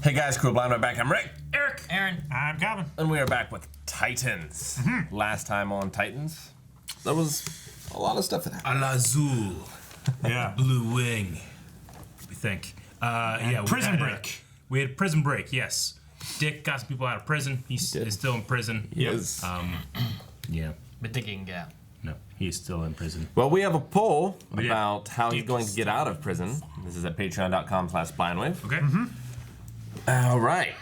Hey guys, Cool Blind, I'm back. I'm Rick. Eric. Aaron. I'm Calvin. And we are back with Titans. Last time on Titans, there was a lot of stuff that happened. Al Azul. Yeah. Blue Wing. We think. Prison Break. We had Prison Break, yes. Dick got some people out of prison. He's still in prison. Yes. Yeah. But Dick didn't get out. No, he's still in prison. Well, we have a poll Yeah. about how he's Dick going is to get out of prison. This is at patreon.com/blindwave. Okay. All right.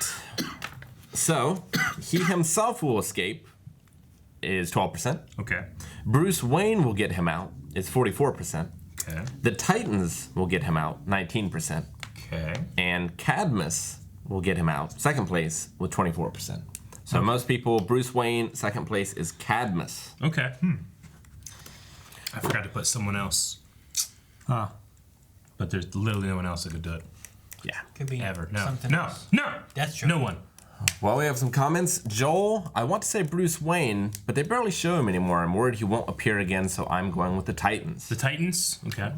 So, he himself will escape, is 12%. Okay. Bruce Wayne will get him out, is 44%. Okay. The Titans will get him out, 19%. Okay. And Cadmus will get him out, second place, with 24%. So most people, Bruce Wayne, second place is Cadmus. Okay. I forgot to put someone else. Huh. But there's literally no one else that could do it. Yeah. Could be Ever. No. something No. else. No. That's true. No one. Well, we have some comments. Joel, I want to say Bruce Wayne, but they barely show him anymore. I'm worried he won't appear again, so I'm going with the Titans. The Titans? Okay.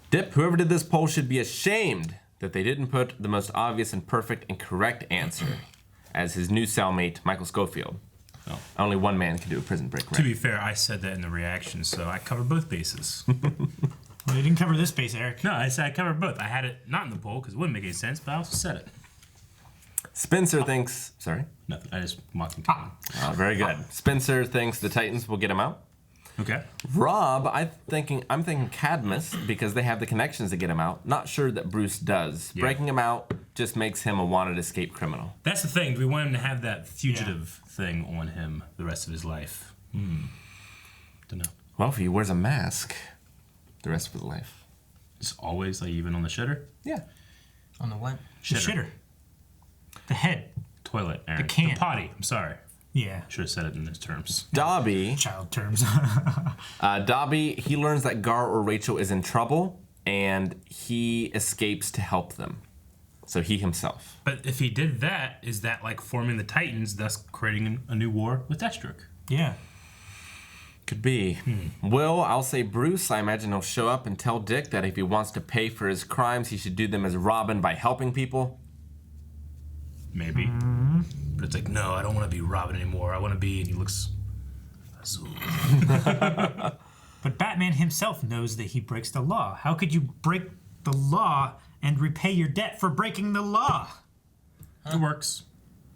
Dip, whoever did this poll should be ashamed that they didn't put the most obvious and perfect and correct answer as his new cellmate, Michael Schofield. Oh. Only one man can do a prison break, right? To be fair, I said that in the reaction, so I covered both bases. Well, you didn't cover this base, Eric. No, I said I covered both. I had it not in the poll because it wouldn't make any sense, but I also said it. Spencer thinks... Sorry? Nothing. I just mocking Kevin. Very good. Spencer thinks the Titans will get him out. Okay. Rob, I'm thinking Cadmus because they have the connections to get him out. Not sure that Bruce does. Yeah. Breaking him out just makes him a wanted escape criminal. That's the thing. Do we want him to have that fugitive thing on him the rest of his life? Don't know. Well, if he wears a mask the rest of his life. Just always, like, even on the shitter? Yeah. On the what? The shitter. The head. Toilet, Aaron. The can. potty. I'm sorry. Yeah. Should have said it in those terms. Dobby, Child terms. he learns that Gar or Rachel is in trouble, and he escapes to help them. So he himself. But if he did that, is that like forming the Titans, thus creating a new war with Deathstroke? Yeah. Could be. Will, I'll say Bruce. I imagine he'll show up and tell Dick that if he wants to pay for his crimes, he should do them as Robin by helping people. Maybe. But it's like, no, I don't want to be Robin anymore. I want to be, and he looks Azul. But Batman himself knows that he breaks the law. How could you break the law and repay your debt for breaking the law? It works.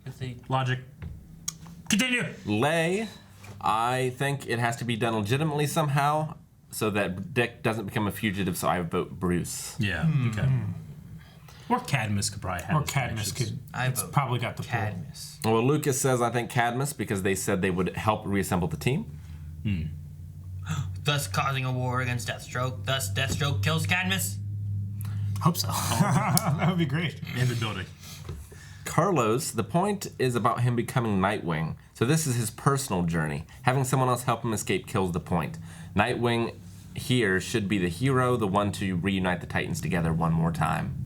If they, Logic. Continue. Lay, I think it has to be done legitimately somehow so that Dick doesn't become a fugitive, so I vote Bruce. Yeah. Okay. Or Cadmus could probably have Or his Cadmus connections. could. I It's vote probably got the pull. Cadmus. Well, Lucas says I think Cadmus because they said they would help reassemble the team. Thus causing a war against Deathstroke. Thus Deathstroke kills Cadmus. Hope so. That would be great. In the building. Carlos, the point is about him becoming Nightwing. So this is his personal journey. Having someone else help him escape kills the point. Nightwing here should be the hero, the one to reunite the Titans together one more time.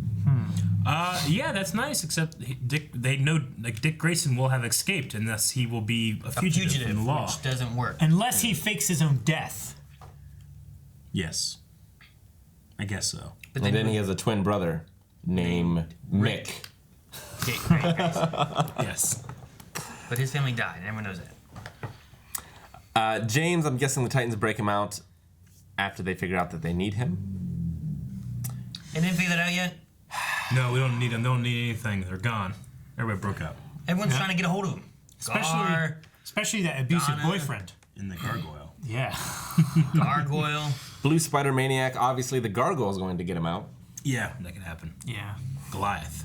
Yeah, that's nice. Except Dick, they know like Dick Grayson will have escaped, and thus he will be a fugitive, from the law. which doesn't work. Unless he fakes his own death. Yes, I guess so. But And then he has a twin brother named Mick. Okay, great. Yes. But his family died. Everyone knows that. James, I'm guessing the Titans break him out after they figure out that they need him. They didn't figure that out yet. No, we don't need them. They don't need anything. They're gone. Everybody broke up Everyone's trying to get a hold of him. Especially that abusive Donna. boyfriend. in the gargoyle. Yeah. Gargoyle. Blue Spider Maniac, obviously the Gargoyle is going to get him out. Yeah, that could happen. Yeah. Goliath.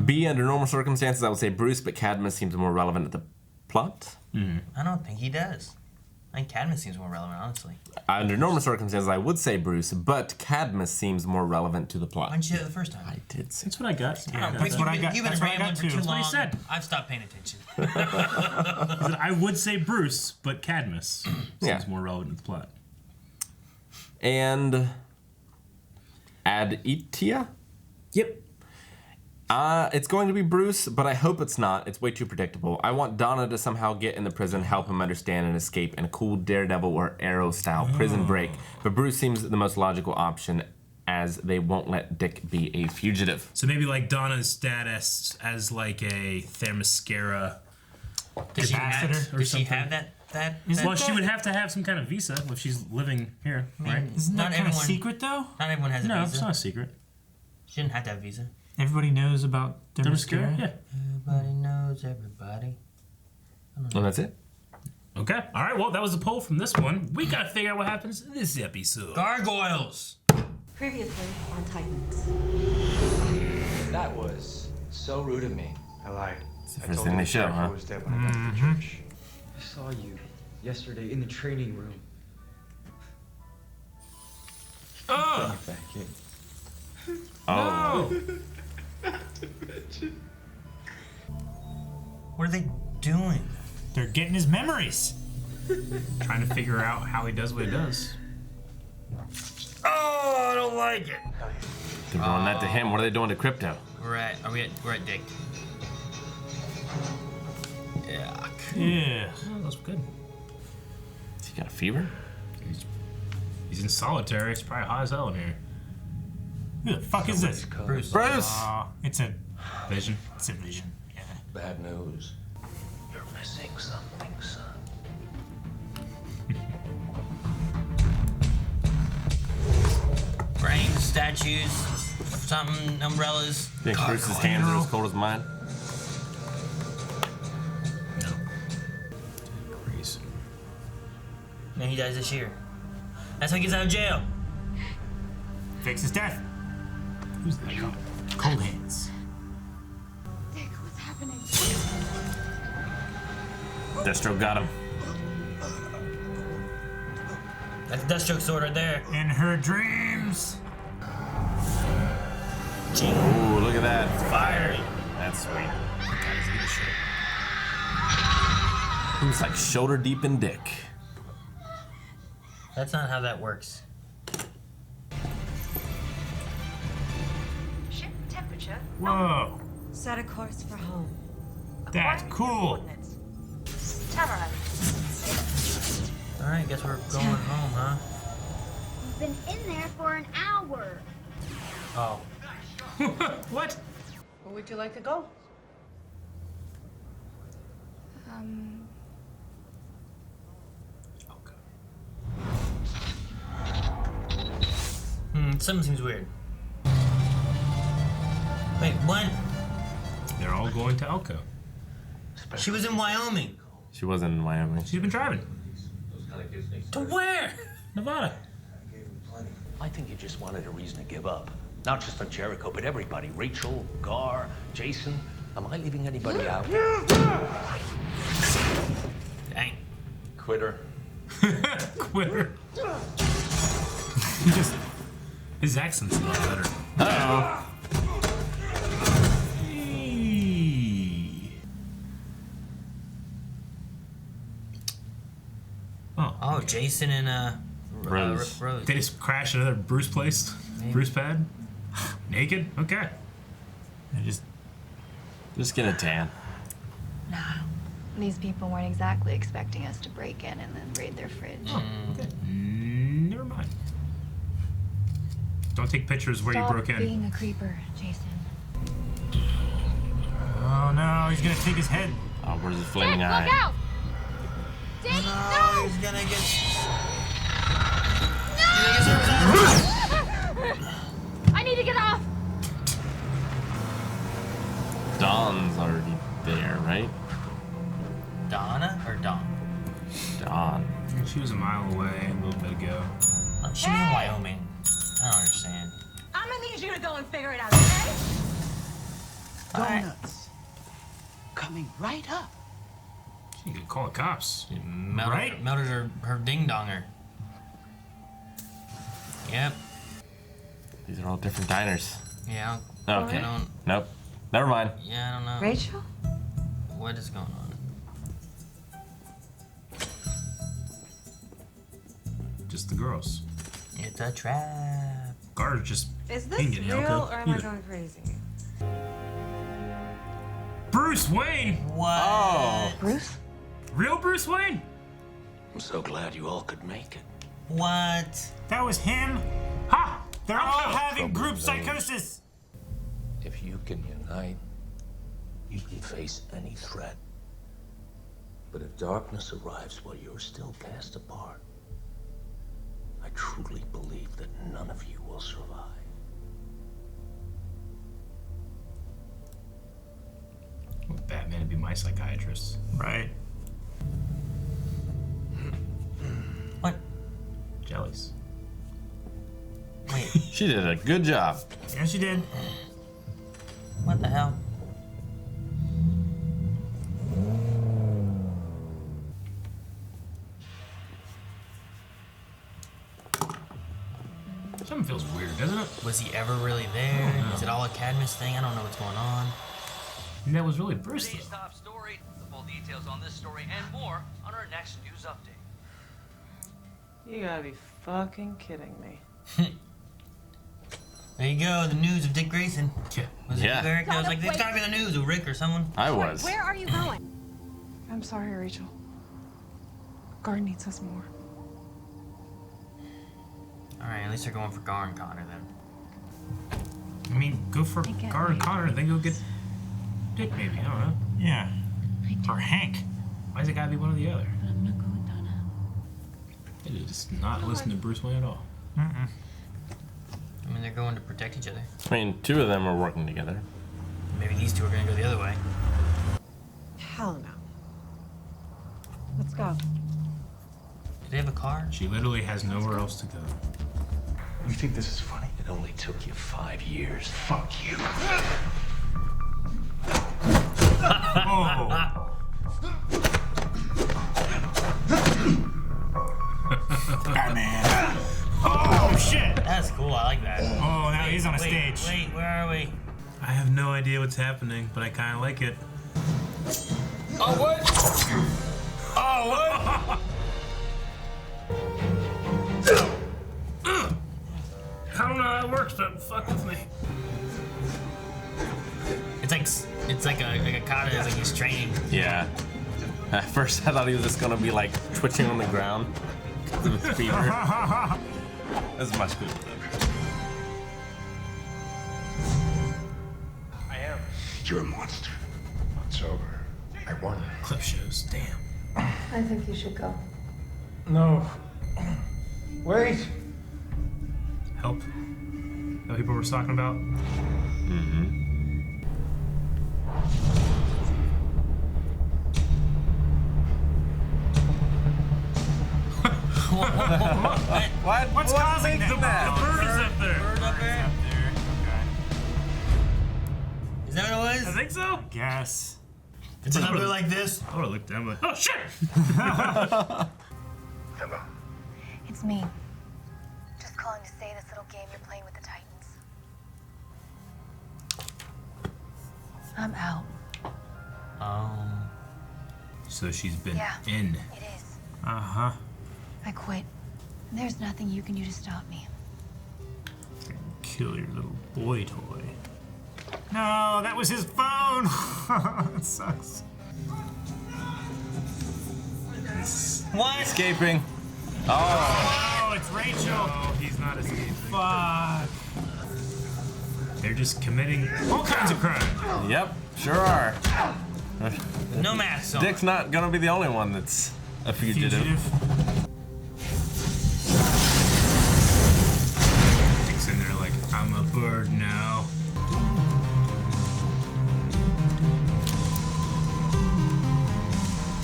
B, under normal circumstances, I would say Bruce, but Cadmus seems more relevant to the plot. I don't think he does. I think Cadmus seems more relevant, honestly. Under normal circumstances, I would say Bruce, but Cadmus seems more relevant to the plot. Why didn't you say that the first time? I did say. That's what I got. I don't know, That's what I got. You've been That's what I rambling got for too. too That's what long. he said. I've stopped paying attention. He said, I would say Bruce, but Cadmus seems Yeah. more relevant to the plot. And Aditia? Yep. It's going to be Bruce, but I hope it's not. It's way too predictable. I want Donna to somehow get in the prison, help him understand and escape in a cool Daredevil or Arrow style prison break. But Bruce seems the most logical option as they won't let Dick be a fugitive. So maybe like Donna's status as like a Themyscira. Does she ambassador have, or does she something. have that? Well, she would have to have some kind of visa if she's living here, right? Isn't that Not kind of everyone- secret though? Not everyone has a No, visa. it's not a secret. She didn't have to have a visa. Everybody knows about Themyscira? Themyscira. Yeah. Everybody knows everybody. And that's it. Okay. All right. Well, that was the poll from this one. We gotta figure out what happens in this episode. Gargoyles. Previously on Titans. That was so rude of me. I lied. It's the I first told thing you they the show, sheriff huh? was dead when I got to the church. I saw you yesterday in the training room. Oh! Back in. Oh. What are they doing? They're getting his memories. Trying to figure out how he does what he does. Oh, I don't like it. They're doing that to him. What are they doing to Crypto? We're at Dick. Yeah. Yeah. Oh, that's good. Has he got a fever? He's in solitary. It's probably hot as hell in here. Who the fuck is this? Bruce. Bruce! It's a Vision. vision. Yeah. Bad news. You're missing something, son. Brains, statues, something, umbrellas. Think Bruce's hands are as cold as mine? No. Grease. And he dies this year. That's how he gets out of jail. Fix his death. Who's that? Cold hands. Dick, what's happening? Destro got him. That's Deathstroke sword right there. In her dreams. Ooh, look at that. Fire. That's sweet. Who's like shoulder deep in Dick? That's not how that works. Ship temperature. Whoa. Set a course for home. That's Acquiring cool. coordinates. Tamara, Alright, guess we're going home, huh? Been in there for an hour. Oh. What? where would you like to go? Something seems weird. Wait, what? They're all going to Elko. She was in Wyoming. She wasn't in Wyoming. She's been driving. To where? Nevada. I think you just wanted a reason to give up. Not just on Jericho, but everybody. Rachel, Gar, Jason. Am I leaving anybody out? Dang. Quitter. Quitter. His accent's a lot better. Uh-oh. Oh, Jason and Rose. Rose. They just crash another Bruce place? Maybe. Bruce pad? Naked? Okay. I just Just get a tan. These people weren't exactly expecting us to break in and then raid their fridge. Never mind. Don't take pictures where Stop you broke in. being a creeper, Jason. Oh no, he's gonna take his head. Oh, where's his flaming eye? Look out! Dick, No, he's gonna get. I need to get off. Dawn's already there, right? Donna or Dawn? Dawn. She was a mile away a little bit ago. Oh, she was in Wyoming. I don't understand. I'm gonna need you to go and figure it out, okay? Donuts. Coming right up. You could call the cops. Melted her ding donger. Yep. These are all different diners. Yeah. Okay. I don't. Nope. Never mind. Yeah, I don't know. Rachel? What is going on? Just the girls. It's a trap. Guards just Is this pinging real Elko. or am I going crazy? Bruce Wayne! What? Oh. Bruce? Real Bruce Wayne? I'm so glad you all could make it. What? That was him. Ha! They're all having group psychosis. If you can unite, you can face any threat. But if darkness arrives while you're still cast apart, I truly believe that none of you will survive. Well, Batman would be my psychiatrist. Right. What? Jellies. Wait, She did a good job. Yeah, she did. what the hell? Something feels weird, doesn't it? Was he ever really there? Is it all a Cadmus thing? I don't know what's going on. And that was really Bruce, Today's though. top story. The full details on this story and more on our next news update. You gotta be fucking kidding me. There you go, the news of Dick Grayson. Yeah. Was it Yeah. you, Eric? I was like, it's gotta be the news of Rick or someone. I was. Where are you going? I'm sorry, Rachel. Guard needs us more. Alright, at least they're going for Gar and Connor then. I mean, go for Gar and Connor, and then go get Dick, maybe. I don't know. Yeah. Or Hank. Why's it gotta be one or the other? I'm not going, Donna. It is not listening to Bruce Wayne at all. I mean, they're going to protect each other. I mean, two of them are working together. Maybe these two are gonna go the other way. Hell no. Let's go. Do they have a car? She literally has nowhere else to go. You think this is funny? It only took you 5 years. Fuck you. Oh. Batman. Oh, shit. That's cool, I like that. Oh, now he's on a Wait, stage. wait, where are we? I have no idea what's happening, but I kind of like it. Oh, what? Oh, what? I don't know how it works, but fuck with me. It's like a kata, it's like he's training. Yeah. At first, I thought he was just gonna be like twitching on the ground because of his fever. That's much cooler. I am. You're a monster. It's over. I won. Clip shows, damn. I think you should go. No. Wait. Help. That people were talking about? What? What's causing that? The bird is up there. Bird up there? Is that what it I was? think so. Yes. It's up there like this. I would've looked down like, oh shit! Hello. It's me. Just calling to say this little game you're playing with the Titans. I'm out. So she's been Yeah. in. It is. Uh-huh. I quit. There's nothing you can do to stop me. Kill your little boy toy. No, that was his phone. That sucks. What? Escaping. Oh. Oh, it's Rachel. Oh, he's not escaping. Fuck. They're just committing all kinds of crime. Yep. Sure are. No mask on. Dick's not gonna be the only one that's a fugitive. Dick's in there like, I'm a bird now.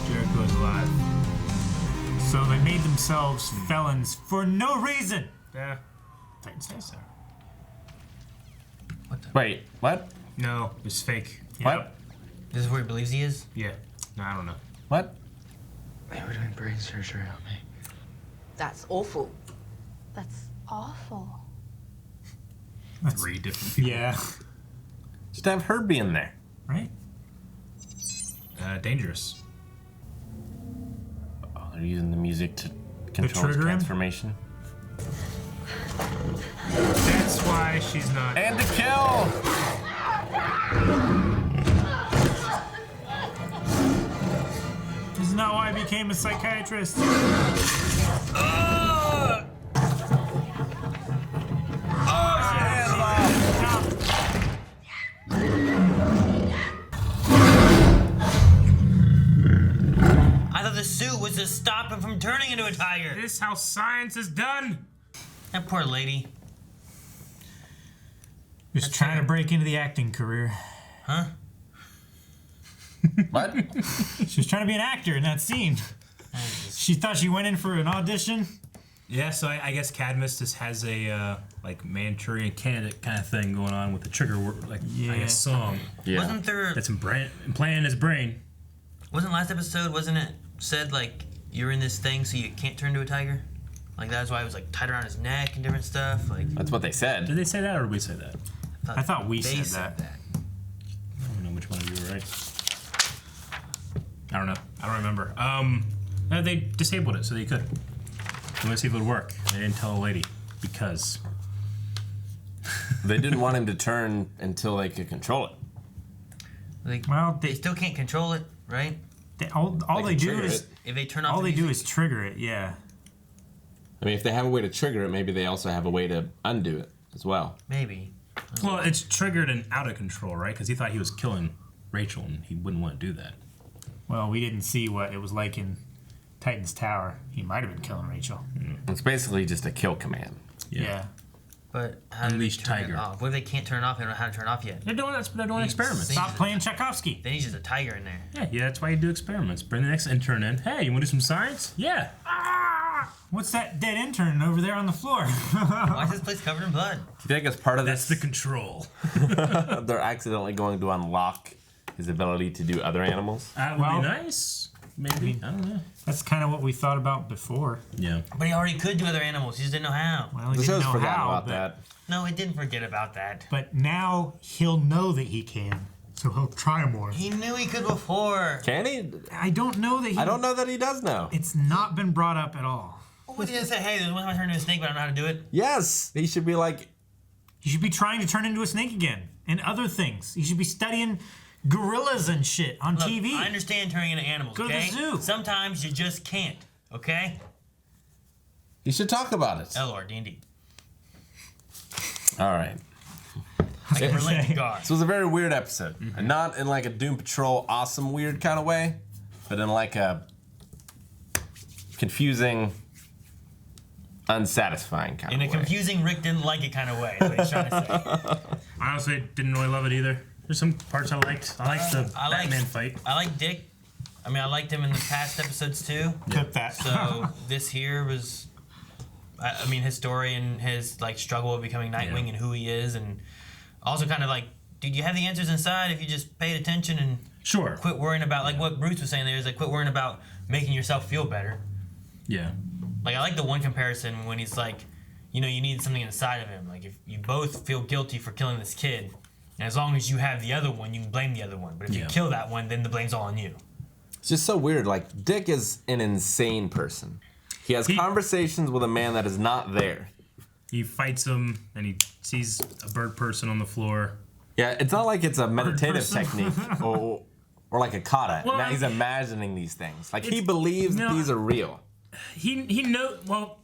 Jericho's alive. So they made themselves felons for no reason. Yeah. Titan says so. Wait, what? No, it's fake. What? This is where he believes he is? Yeah. No, I don't know. What? They were doing brain surgery on me. That's awful. That's awful. Three different people. Yeah. Just have her be in there. Right? Dangerous. Oh, they're using the music to control his trigger him? transformation. That's why she's not. And to kill! This is not why I became a psychiatrist. was to stop him from turning into a tiger. This is how science is done. That poor lady. Just trying to break into the acting career. Huh? What? She was trying to be an actor in that scene. She thought she went in for an audition. Yeah, so I guess Cadmus just has a like Manchurian candidate kind of thing going on with the trigger I guess song. Yeah. Wasn't there... That's implanted in his brain. Wasn't last episode, wasn't it said, like, you're in this thing so you can't turn into a tiger? Like, that's why it was, like, tied around his neck and different stuff. Like, That's what they said. Did they say that or did we say that? I thought we they said that. I don't know which one of you were right. I don't know. I don't remember. No, they disabled it so they could. They want to see if it would work. They didn't tell a lady because They didn't want him to turn until they could control it. Like, Well, they still can't control it, right? All they can do trigger is it. If they turn off all the they do music- is trigger it. Yeah. I mean, if they have a way to trigger it, maybe they also have a way to undo it as well. Maybe. well, it's triggered and out of control, right? Because he thought he was killing Rachel and he wouldn't want to do that. Well, we didn't see what it was like in Titan's Tower. He might have been killing Rachel. It's basically just a kill command. Yeah. But how do they Unleashed turn tiger. it off? What if they can't turn it off? They don't know how to turn it off yet. They're doing experiments. Stop. Stop playing Tchaikovsky. Then he's just a tiger in there. Yeah, that's why you do experiments. Bring the next intern in. Hey, you want to do some science? Yeah. What's that dead intern over there on the floor? Why is this place covered in blood? Do you think as part of That's this, the control. they're accidentally going to unlock his ability to do other animals? That would Well, be nice. Maybe. I don't know. That's kind of what we thought about before. Yeah. But he already could do other animals. He just didn't know how. Well, he The didn't show's know forgotten how, about but, that. No, it didn't forget about that. But now he'll know that he can, so he'll try more. He knew he could before. Can he? I don't know that he. I don't know that he does know. It's not been brought up at all. What did he say? Hey, there's one time I turned into a snake, but I don't know how to do it. Yes, he should be like, He should be trying to turn into a snake again and other things. He should be studying gorillas and shit on Look, TV. I understand turning into animals, Go to the okay? zoo. Sometimes you just can't, okay? you should talk about it. LR, D&D. All right. I can relate to God. This was a very weird episode. And not in like a Doom Patrol awesome weird kind of way, but in like a confusing, unsatisfying kind In a of way. confusing Rick didn't like it kind of way, is what he's trying to say. I honestly didn't really love it either. There's some parts I liked. I liked the I liked- Batman fight. I like Dick. I mean, I liked him in the past episodes too. Clip that. So this here was, I mean, his story and his like struggle of becoming Nightwing and who he is, and also kind of like, dude, you have the answers inside if you just paid attention and Sure. quit worrying about like what Bruce was saying there is like quit worrying about making yourself feel better. Yeah. Like I like the one comparison when he's like, you know, you need something inside of him. Like if you both feel guilty for killing this kid, and as long as you have the other one, you can blame the other one. But if you kill that one, then the blame's all on you. It's just so weird. Like, Dick is an insane person. He has conversations with a man that is not there. He fights him and he sees a bird person on the floor. Yeah, it's not like it's a meditative person. technique or like a kata. Well, now he's imagining these things. Like, he It's- believes that no, these are real. He know well,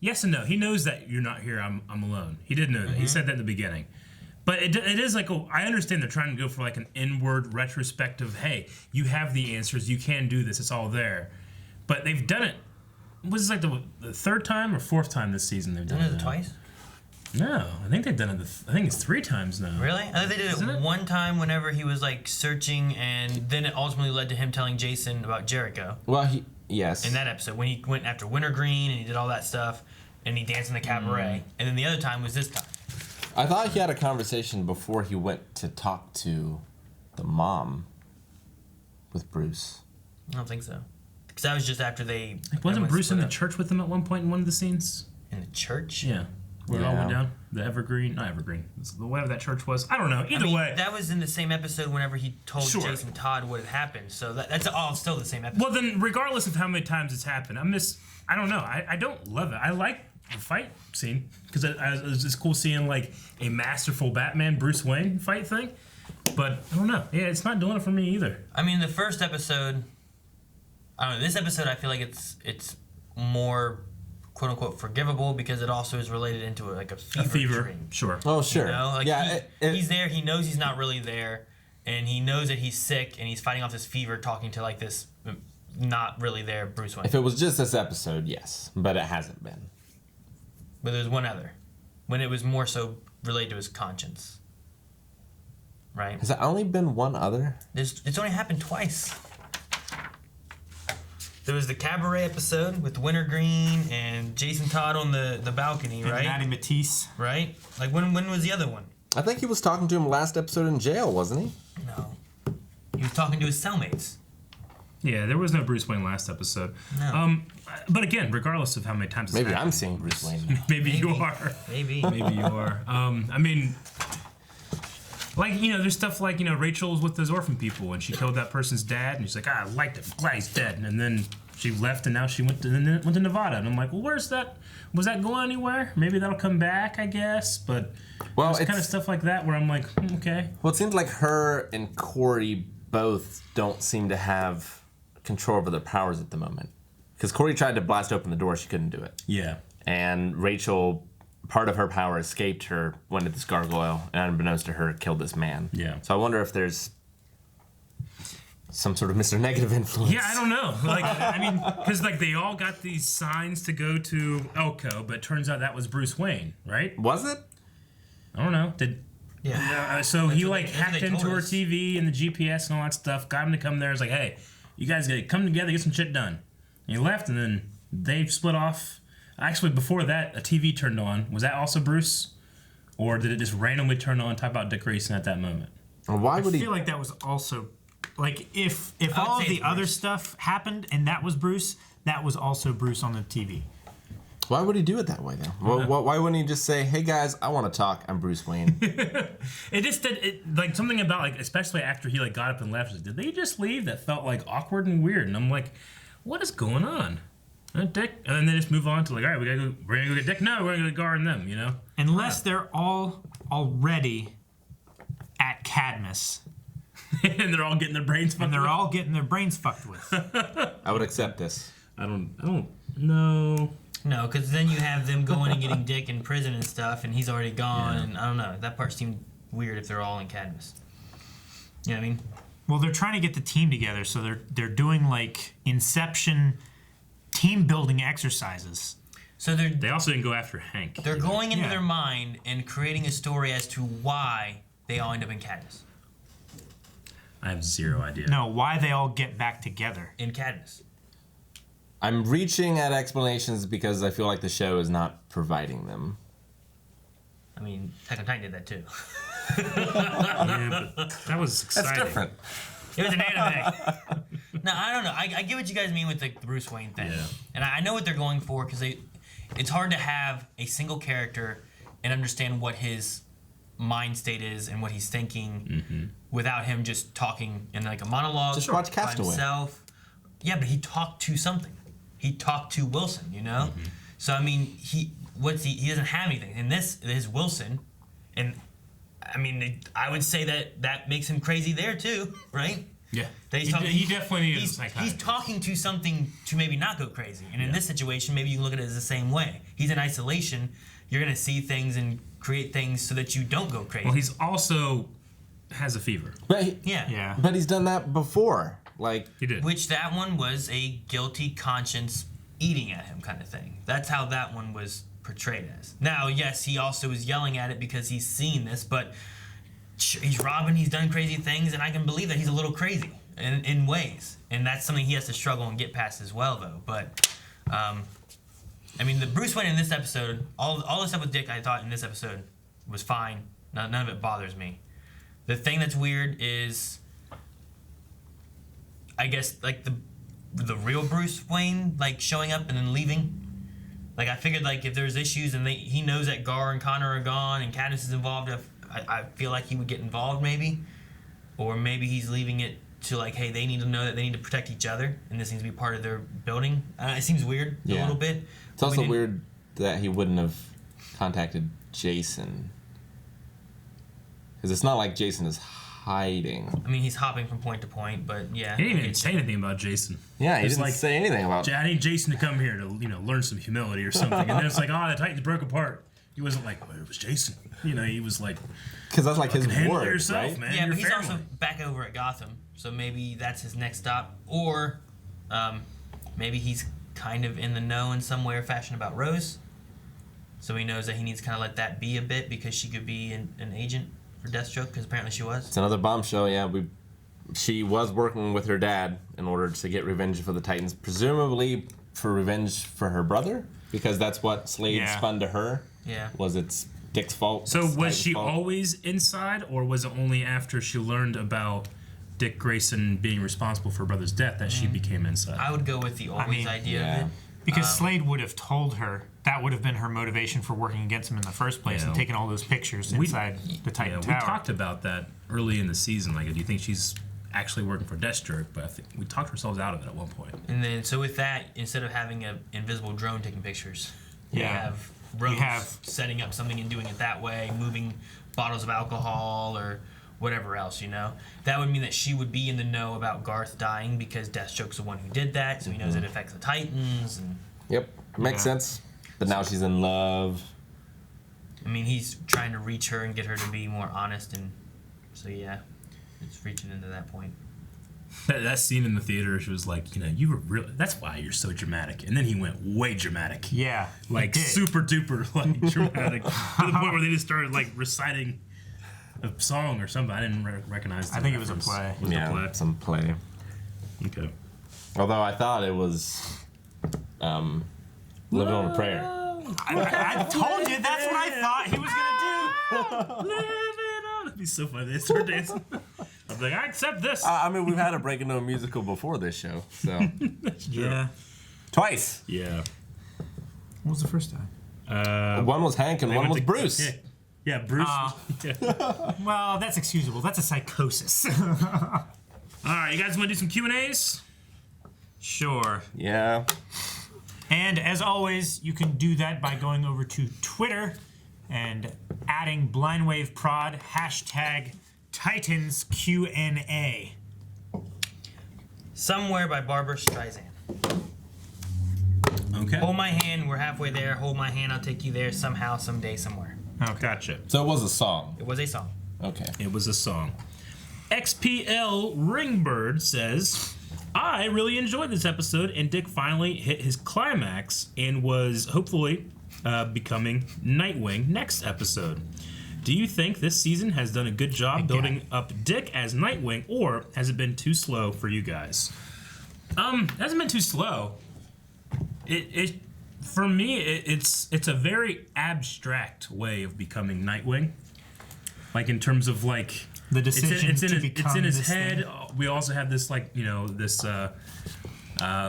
yes and no. He knows that you're not here. I'm alone. He did know that. He said that in the beginning. But it is like I understand they're trying to go for like an inward retrospective. Hey, you have the answers. You can do this. It's all there. But they've done it. Was this like the third time or fourth time this season they've done Didn't it? it twice? No, I think they've done it. I think it's 3 times now. Really? I think they did Isn't it it? one time whenever he was like searching, and then it ultimately led to him telling Jason about Jericho Well, yes. in that episode when he went after Wintergreen and he did all that stuff and he danced in the cabaret. And then the other time was this time. I thought he had a conversation before he went to talk to the mom with Bruce. I don't think so. Because that was just after they. Wasn't everyone Bruce in split the up. church with them at one point in one of the scenes? In the church? Yeah. Where it all went Yeah. down? The Evergreen? Not Evergreen. It's whatever that church was. I don't know. Either I mean, way. that was in the same episode whenever he told Sure. Jason Todd what had happened. So that's all still the same episode. Well, then, regardless of how many times it's happened, I don't know. I don't love it. I like the fight scene because it's just cool seeing like a masterful Batman Bruce Wayne fight thing. But I don't know. Yeah, it's not doing it for me either. I mean, the first episode. I don't know. This episode, I feel like it's more quote unquote forgivable because it also is related into like a fever dream. Sure. Oh, sure. You know, like yeah, he's there. He knows he's not really there, and he knows that he's sick, and he's fighting off this fever, talking to like this not really their Bruce Wayne. If it was just this episode, yes, but it hasn't been. But there's one other, when it was more so related to his conscience. Right? Has it only been one other? It's only happened twice. There was the cabaret episode with Wintergreen and Jason Todd on the balcony, And right? Matty Matisse. Right? Like, when was the other one? I think he was talking to him last episode in jail, wasn't he? No. He was talking to his cellmates. Yeah, there was no Bruce Wayne last episode. No. But again, regardless of how many times it's Maybe happened, I'm seeing Bruce Wayne now. maybe you are. Maybe. Maybe you are. I mean, like, you know, there's stuff like, you know, Rachel was with those orphan people and she killed that person's dad and she's like, I liked him, glad he's dead. And then she left and now she went to Nevada. And I'm like, well, where's that? Was that going anywhere? Maybe that'll come back, I guess. But Well, there's kind of stuff like that where I'm like, okay. Well, it seems like her and Corey both don't seem to have control over their powers at the moment. Because Corey tried to blast open the door, she couldn't do it. Yeah. And Rachel, part of her power escaped her, went to this gargoyle, and unbeknownst to her, killed this man. Yeah. So I wonder if there's some sort of Mr. Negative influence. Yeah, I don't know. Like, I mean, because like they all got these signs to go to Elko, but it turns out that was Bruce Wayne, right? Was it? I don't know. Yeah. So he like that's what hacked they into told her us. TV and the GPS and all that stuff. Got him to come there. It's like, hey, you guys gotta come together, get some shit done. And he left, and then they split off. Actually, before that, a TV turned on. Was that also Bruce, or did it just randomly turn on? Type out Dick Grayson at that moment. Or why would I he? feel like that was also, like, if I would all of say the it's other Bruce. stuff happened and that was Bruce, that was also Bruce on the TV. Why would he do it that way, though? Why wouldn't he just say, hey, guys, I want to talk. I'm Bruce Wayne. It just did like something about like, especially after he like got up and left. Did they just leave? That felt like awkward and weird. And I'm like, what is going on? Dick, and then they just move on to like, all right, we're gonna go get Dick. No, we're gonna go guard them. You know, Unless they're all already at Cadmus and they're all getting their brains fucked. and they're with. all getting their brains fucked with. I would accept this. I don't know. No, because then you have them going and getting Dick in prison and stuff, and he's already gone, and I don't know. That part seemed weird if they're all in Cadmus. You know what I mean? Well, they're trying to get the team together, so they're doing like Inception team building exercises. So They also didn't go after Hank. they're going into Yeah. their mind and creating a story as to why they all end up in Cadmus. I have zero idea. No, why they all get back together. In Cadmus. I'm reaching at explanations because I feel like the show is not providing them. I mean, Attack on Titan did that too. Yeah, but that was exciting. That's different. It was an anime. No, I don't know. I get what you guys mean with the Bruce Wayne thing. Yeah. And I know what they're going for because it's hard to have a single character and understand what his mind state is and what he's thinking without him just talking in like a monologue. Just watch by Castaway. himself. Yeah, but he talked to something. He talked to Wilson, you know? So I mean, he doesn't have anything. And this is Wilson, and I mean, I would say that makes him crazy there too, right? Yeah. That he's He definitely needs a he's psychiatrist. talking to something to maybe not go crazy. And in this situation, maybe you can look at it as the same way. He's in isolation. You're going to see things and create things so that you don't go crazy. Well, he's also has a fever. But yeah. But he's done that before. Like He did. Which that one was a guilty conscience eating at him kind of thing. That's how that one was portrayed as. Now, yes, he also is yelling at it because he's seen this, but he's robbing, he's done crazy things, and I can believe that he's a little crazy in ways. And that's something he has to struggle and get past as well, though. But, I mean, the Bruce Wayne in this episode, all the stuff with Dick I thought in this episode was fine. None of it bothers me. The thing that's weird is, I guess, like the real Bruce Wayne, like showing up and then leaving. Like I figured, like if there's issues and he knows that Gar and Connor are gone and Cadmus is involved, I feel like he would get involved maybe, or maybe he's leaving it to like, hey, they need to know that they need to protect each other and this needs to be part of their building. It seems weird a little bit. It's also weird that he wouldn't have contacted Jason, because it's not like Jason is hiding. I mean, he's hopping from point to point, but yeah. He didn't even say anything about Jason. Yeah, he It's didn't say anything about. I need Jason to come here to learn some humility or something. And then it's like, oh, the Titans broke apart. He wasn't like, well, it was Jason. He was like, Because that's like his handle it word, yourself, right? man. Yeah, Your but he's family. also back over at Gotham, so maybe that's his next stop. Or maybe he's kind of in the know in some way or fashion about Rose. So he knows that he needs to kind of let that be a bit because she could be an agent for Deathstroke, because apparently she was. It's another bombshell, yeah. She was working with her dad in order to get revenge for the Titans, presumably for revenge for her brother, because that's what Slade spun to her. Yeah. Was it's Dick's fault. So was Titans' she fault. always inside, or was it only after she learned about Dick Grayson being responsible for her brother's death that she became inside? I would go with the always idea of it. Because Slade would have told her that would have been her motivation for working against him in the first place and taking all those pictures inside the Titan Tower. We talked about that early in the season. Like, do you think she's actually working for Deathstroke? But I think we talked ourselves out of it at one point. And then, so with that, instead of having an invisible drone taking pictures, we have Rose setting up something and doing it that way, moving bottles of alcohol or whatever else, you know? That would mean that she would be in the know about Garth dying because Deathstroke's the one who did that, so he knows it affects the Titans. And Yep, makes sense. But now she's in love. I mean, he's trying to reach her and get her to be more honest, and so yeah, it's reaching into that point. That scene in the theater, she was like, you know, you were really, that's why you're so dramatic. And then he went way dramatic. Yeah. Like super duper like dramatic. To the point where they just started like reciting a song or something. I didn't recognize I think it was a play. Some play. Okay. Although I thought it was Living on a Prayer. I told you that's what I thought he was going to do. Living on. It'd be so funny. They start dancing. I'm like, I accept this. I mean, we've had a break into a musical before this show, so. Yeah. Twice. Yeah. What was the first time? One was Hank and one was Bruce. Yeah, Bruce. Well, that's excusable. That's a psychosis. All right, you guys want to do some Q&As? Sure. Yeah. And as always, you can do that by going over to Twitter and adding BlindWaveProd, #TitansQ&A. Somewhere by Barbara Streisand. Okay. Hold my hand, we're halfway there. Hold my hand, I'll take you there somehow, someday, somewhere. Oh, gotcha. So it was a song. It was a song. Okay. It was a song. XPL Ringbird says, I really enjoyed this episode, and Dick finally hit his climax and was hopefully becoming Nightwing next episode. Do you think this season has done a good job building up Dick as Nightwing, or has it been too slow for you guys? It hasn't been too slow. For me, it's a very abstract way of becoming Nightwing. Like in terms of like the decision it's in his this head. thing. We also have this like this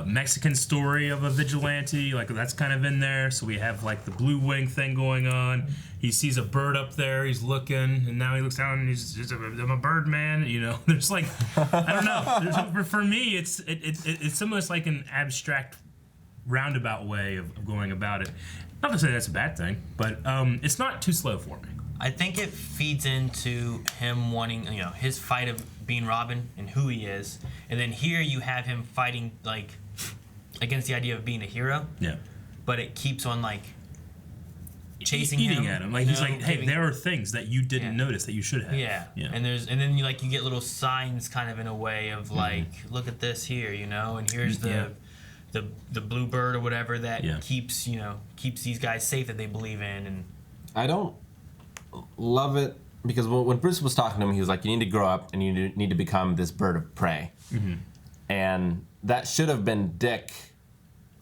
Mexican story of a vigilante. Like that's kind of in there. So we have like the blue wing thing going on. He sees a bird up there. He's looking, and now he looks down and he's just I'm a bird man. You know, there's like I don't know. For me, it's almost like an abstract roundabout way of going about it. Not to say that's a bad thing, but it's not too slow for me. I think it feeds into him wanting, his fight of being Robin and who he is, and then here you have him fighting like against the idea of being a hero. Yeah. But it keeps on like chasing eating him at him. Like he's like, hey, there are things that you didn't notice that you should have. Yeah. And then you get little signs kind of in a way of like, look at this here, and here's the blue bird or whatever that keeps these guys safe that they believe in. And I don't love it because when Bruce was talking to him, he was like, you need to grow up and you need to become this bird of prey. Mm-hmm. And that should have been Dick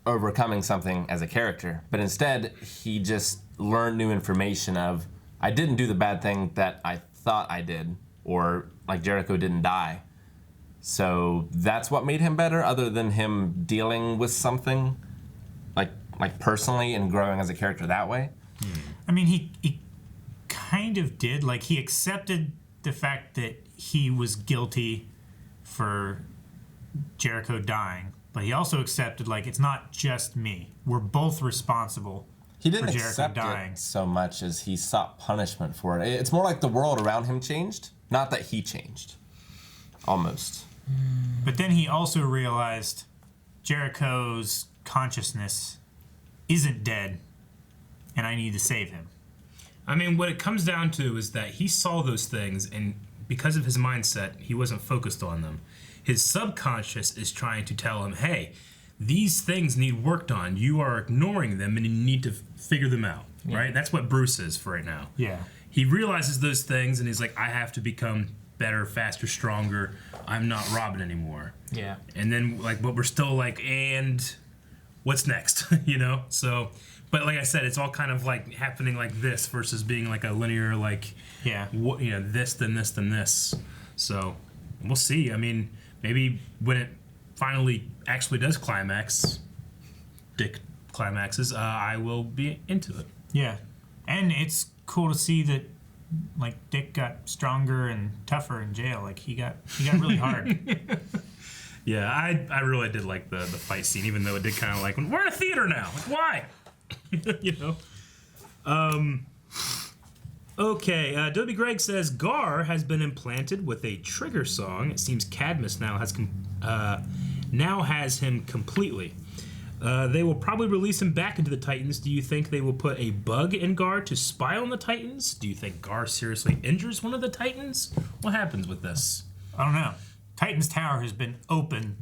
overcoming something as a character. But instead, he just learned new information of, I didn't do the bad thing that I thought I did, or like Jericho didn't die. So that's what made him better, other than him dealing with something like personally and growing as a character that way. I mean, he kind of did. Like, he accepted the fact that he was guilty for Jericho dying, but he also accepted, like, it's not just me. We're both responsible He didn't for Jericho accept dying. it so much as he sought punishment for it. It's more like the world around him changed, not that he changed. Almost. But then he also realized Jericho's consciousness isn't dead, and I need to save him. I mean, what it comes down to is that he saw those things and because of his mindset, he wasn't focused on them. His subconscious is trying to tell him, hey, these things need worked on. You are ignoring them and you need to figure them out, right? That's what Bruce is for right now. Yeah. He realizes those things and he's like, I have to become better, faster, stronger. I'm not Robin anymore. Yeah. And then, like, but we're still like, and what's next? You know? So, but like I said, it's all kind of like happening like this versus being like a linear, like, this, then this, then this. So we'll see. I mean, maybe when it finally actually does climax, Dick climaxes, I will be into it. Yeah. And it's cool to see that, like, Dick got stronger and tougher in jail. Like, he got really hard. Yeah, I really did like the fight scene, even though it did kind of like, we're in a theater now. Like, why? You know? Okay, Dobie Greg says, Gar has been implanted with a trigger song. It seems Cadmus now has him completely. They will probably release him back into the Titans. Do you think they will put a bug in Gar to spy on the Titans? Do you think Gar seriously injures one of the Titans? What happens with this? I don't know. Titan's Tower has been open,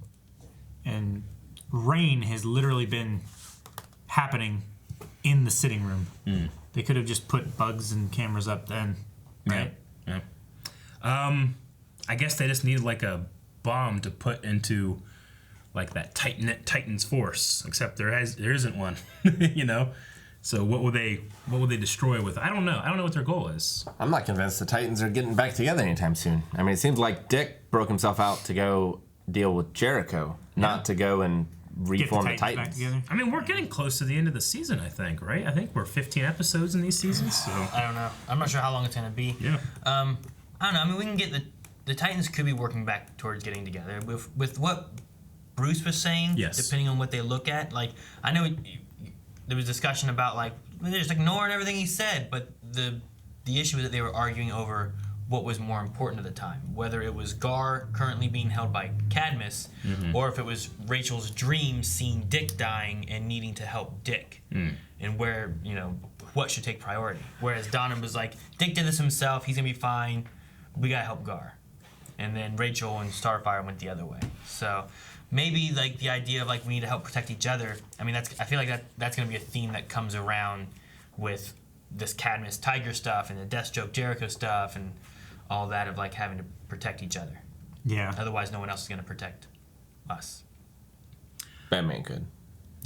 and rain has literally been happening in the sitting room. They could have just put bugs and cameras up then, right? Yeah. I guess they just need like a bomb to put into like that Titan's force, except there isn't one. You know, so what will they destroy with? I don't know what their goal is. I'm not convinced the Titans are getting back together anytime soon. I mean, it seems like Dick broke himself out to go deal with Jericho, not to go and reform the Titans. Back together. I mean, we're getting close to the end of the season, I think, right? I think we're 15 episodes in these seasons. So I don't know. I'm not sure how long it's gonna be. yeah. I don't know. I mean, we can get the Titans could be working back towards getting together with what Bruce was saying. Yes. Depending on what they look at, like I know there was discussion about like they're just ignoring everything he said, but the issue is that they were arguing over what was more important at the time, whether it was Gar currently being held by Cadmus, or if it was Rachel's dream seeing Dick dying and needing to help Dick, and where, you know, what should take priority. Whereas Donna was like, Dick did this himself, he's gonna be fine, we gotta help Gar. And then Rachel and Starfire went the other way. So maybe like the idea of like we need to help protect each other. I mean, I feel like that's gonna be a theme that comes around with this Cadmus Tiger stuff and the Deathstroke Jericho stuff and all that of like having to protect each other. Yeah. Otherwise, no one else is gonna protect us. Batman could.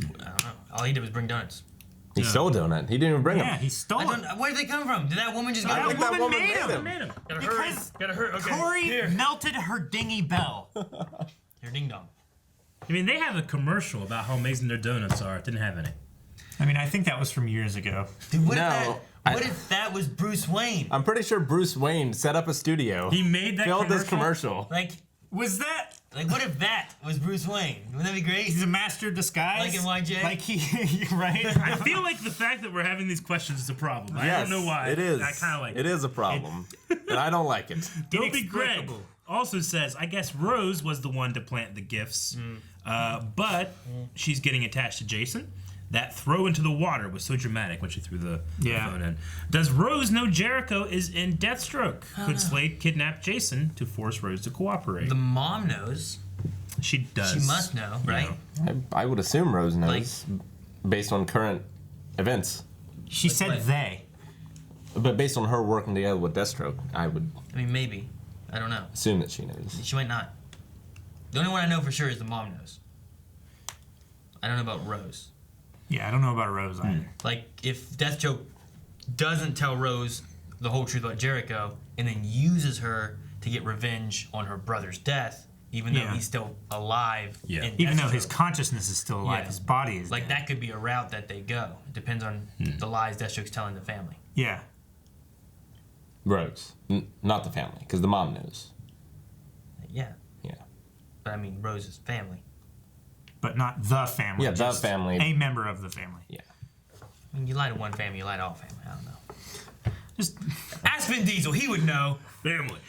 I don't know. All he did was bring donuts. He stole a donut. He didn't even bring Yeah, them. he stole it. Where did they come from? Did that woman just get I think that woman made him. Gotta Because hurry. Gotta hurry. Okay. Corey melted her dingy bell. Your ding dong. I mean, they have a commercial about how amazing their donuts are. It didn't have any. I mean, I think that was from years ago. Dude, what No, if that was Bruce Wayne? I'm pretty sure Bruce Wayne set up a studio. He made that filmed commercial? this commercial. Like, Was that? what if that was Bruce Wayne? Wouldn't that be great? He's a master of disguise. Like in YJ? Like he, right? I feel like the fact that we're having these questions is a problem. I Yes, don't know why. It is. I kind of like it. It is a problem. And I don't like it. Dobie Greg also says, I guess Rose was the one to plant the gifts, but she's getting attached to Jason. That throw into the water was so dramatic when she threw the phone in. Does Rose know Jericho is in Deathstroke? Could Slade kidnap Jason to force Rose to cooperate? The mom knows. She does. She must know, right? I would assume Rose knows, based on current events. She said what? they. But based on her working together with Deathstroke, I would I mean, maybe. I don't know. assume that she knows. She might not. The only one I know for sure is the mom knows. I don't know about Rose. Yeah, I don't know about Rose either. Like, if Deathstroke doesn't tell Rose the whole truth about Jericho and then uses her to get revenge on her brother's death, even though he's still alive. Yeah. in Even though Deathstroke. his consciousness is still alive, Yeah. his body is Like, dead. that could be a route that they go. It depends on the lies Deathstroke's telling the family. Yeah. Rose, not the family, because the mom knows. Yeah. Yeah. But I mean, Rose's family. But not the family. Yeah, the just family. A member of the family. Yeah. I mean, you lie to one family, you lie to all family. I don't know. Just Ask Vin Diesel, he would know. Family.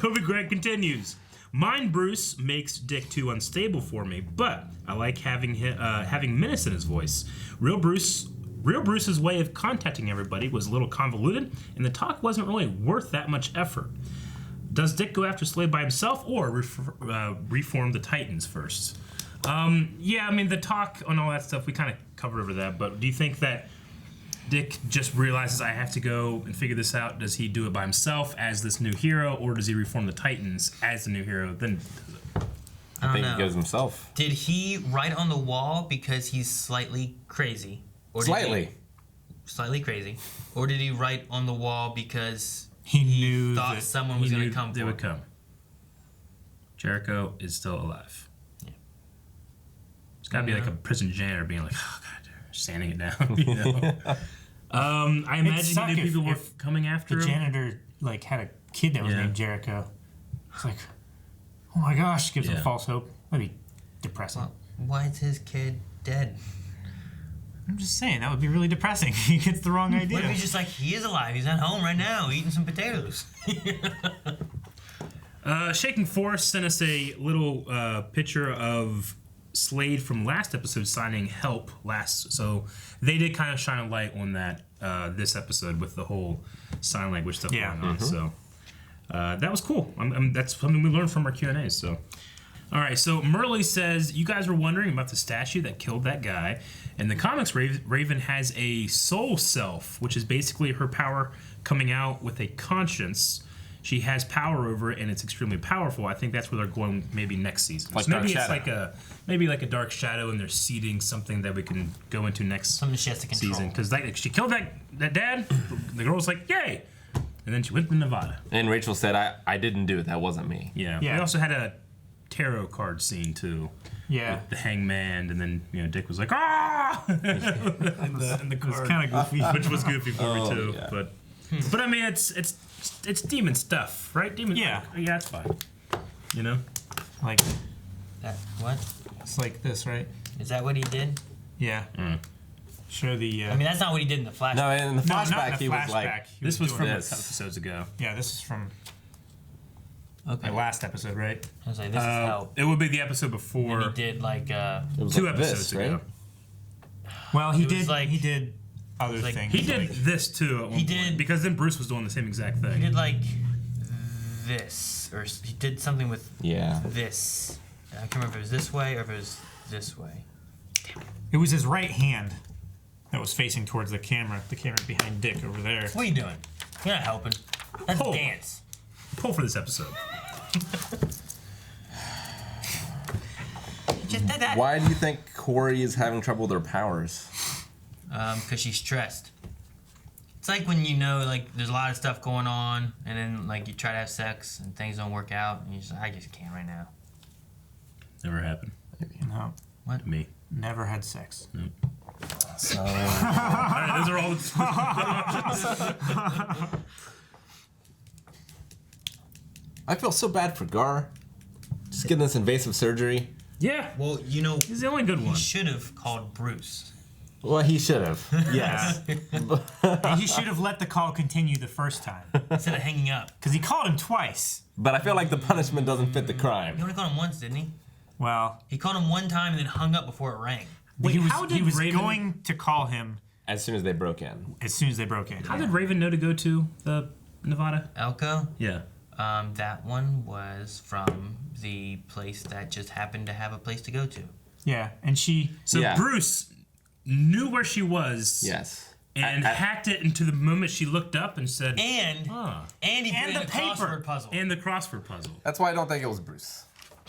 Dobie Greg continues. Mind Bruce makes Dick too unstable for me, but I like having menace in his voice. Real Bruce's way of contacting everybody was a little convoluted, and the talk wasn't really worth that much effort. Does Dick go after Slade by himself or reform the Titans first? Yeah, I mean, the talk on all that stuff, we kind of covered over that, but do you think that Dick just realizes I have to go and figure this out? Does he do it by himself as this new hero, or does he reform the Titans as the new hero? Then I think he goes himself. Did he write on the wall because he's slightly crazy? Or Slightly crazy. Or did he write on the wall because he knew thought that someone was going to come they for would him? come. Jericho is still alive. Yeah. It's got to be like a prison janitor being like, oh, God, sanding it down, you know? I imagine he knew people were coming after the him. janitor like had a kid that was named Jericho. It's like, oh my gosh, gives him false hope. That'd be depressing. Well, why is his kid dead? I'm just saying, that would be really depressing. He gets the wrong idea. What if he's just like, he is alive, he's at home right now, eating some potatoes. Shaking Force sent us a little picture of Slade from last episode signing help so they did kind of shine a light on that this episode with the whole sign language stuff going on. So that was cool. That's something we learned from our Q&As. So, all right. So Merle says, you guys were wondering about the statue that killed that guy. In the comics, Raven has a soul self, which is basically her power coming out with a conscience. She has power over it, and it's extremely powerful. I think that's where they're going maybe next season. Like so maybe Dark it's Shadow. maybe like a Dark Shadow, and they're seeding something that we can go into next Something she has to control. season. Because she killed that dad. The girl was like, yay! And then she went to Nevada. And Rachel said, I didn't do it. That wasn't me. Yeah. We also had a tarot card scene, too. Yeah. With the hangman, and then Dick was like, ah! in the card. It was kind of goofy. Which was goofy for me, too. Yeah. But I mean, it's demon stuff, right? Demon. Yeah. Yeah, it's fine. You know? Like, That, what? it's like this, right? Is that what he did? Yeah. Show the. I mean, that's not what he did in the flashback. No, in the no, not flashback, in the he was like, flashback. He This was doing from this. episodes ago. Yeah, this is from Okay. the last episode, right? I was like, this is how. It would be the episode And before. he did like it was 2 like episodes this, right? ago. Well, he It was did. like- he did other like- things. He did like- this too at one He point, did- because then Bruce was doing the same exact he thing. did like this, or he did something with Yeah. this. I can't remember if it was this way or if it was this way. It was his right hand that was facing towards the camera. The camera behind Dick over there. What are you doing? You're not helping. That's Oh. dance. Pull for this episode. Just did that. Why do you think Corey is having trouble with her powers? Because she's stressed. It's like when you know, like, there's a lot of stuff going on, and then, like, you try to have sex, and things don't work out, and you're just like, I just can't right now. Never happened No, to me. never had sex. So, All right, those are all. I feel so bad for Gar. Just getting this invasive surgery. Yeah, Well, you know, he's the only good he one. should have called Bruce. Well, he should have. Yes. He should have let the call continue the first time, Instead of hanging up. because he called him twice. But I feel like the punishment doesn't fit the He crime. only called him once, didn't he? Well, He called him one time and then hung up before it rang. Wait, he was, how did he was Raven- going to call him As soon as they broke in. as soon as they broke in. How did Raven know to go to the Nevada? Elko? Yeah. That one was from the place that just happened to have a place to go to. Yeah, and she. So Yeah. Bruce knew where she was. Yes. And hacked it into the moment she looked up and said, And "Ah." and he And put in the a paper. crossword puzzle. And the crossword puzzle. That's why I don't think it was Bruce.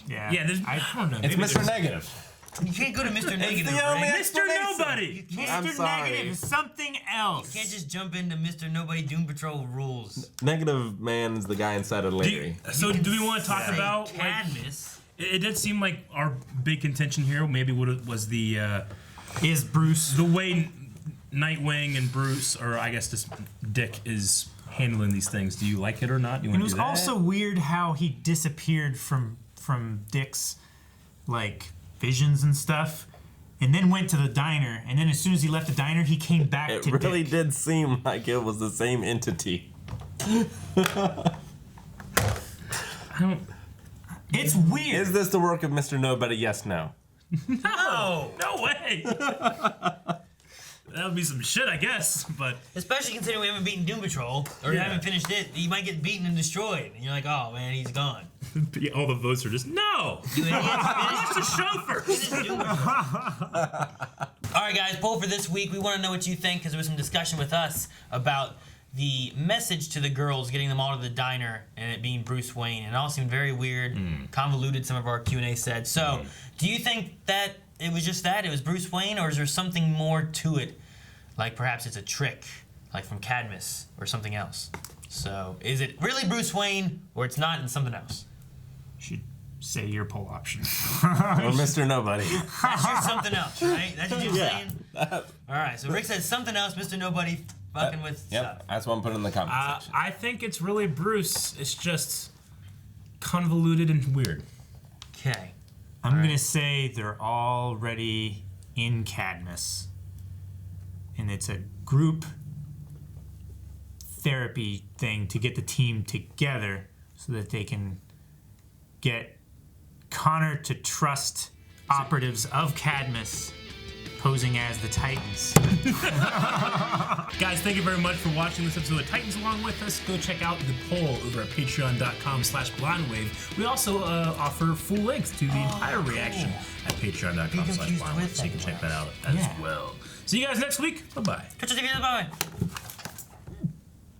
Yeah. Yeah, I don't know. It's maybe Mr. there's- Negative. You can't go to Mr. Negative, the only right? Mr. Nobody. I'm Mr. sorry. Negative is something else. You can't just jump into Mr. Nobody Doom Patrol rules. Negative Man is the guy inside of Larry. So do we want to talk Say about? Like, Cadmus. it did seem like our big contention here maybe was the Is Bruce. the way Nightwing and Bruce, or I guess just Dick, is handling these things. Do you like it or not? Do you It want was to do that? also weird how he disappeared from Dick's like visions and stuff, and then went to the diner. And then as soon as he left the diner, he came back It to really Dick. did seem like it was the same entity. I don't. It's weird. Is this the work of Mr. Nobody? Yes, no. No way. That would be some shit, I guess. But especially considering we haven't beaten Doom Patrol or haven't finished it, you might get beaten and destroyed, and you're like, oh man, he's gone. all the votes are just no. You idiots, Watch the show first. finish Doom Patrol. All right, guys, poll for this week. We want to know what you think because there was some discussion with us about the message to the girls, getting them all to the diner, and it being Bruce Wayne. It all seemed very weird, convoluted. Some of our Q&A said. So, do you think that it was just that? It was Bruce Wayne, or is there something more to it? Like perhaps it's a trick, like from Cadmus, or something else. So, is it really Bruce Wayne, or it's not and something else? Should say your poll option. Or Mr. Nobody. That's your something else, right? That's what you're saying? All right, so Rick says something else, Mr. Nobody fucking with stuff. That's what I'm putting in the comment section. I think it's really Bruce. It's just convoluted and weird. Okay. I'm going to say they're already in Cadmus. And it's a group therapy thing to get the team together so that they can get Connor to trust operatives of Cadmus posing as the Titans. Guys, thank you very much for watching this episode of Titans along with us. Go check out the poll over at patreon.com/blindwave. We also offer full links to the entire reaction at patreon.com/blindwave, so you can check that out as well. See you guys next week. Bye-bye. Twitch TV, bye-bye.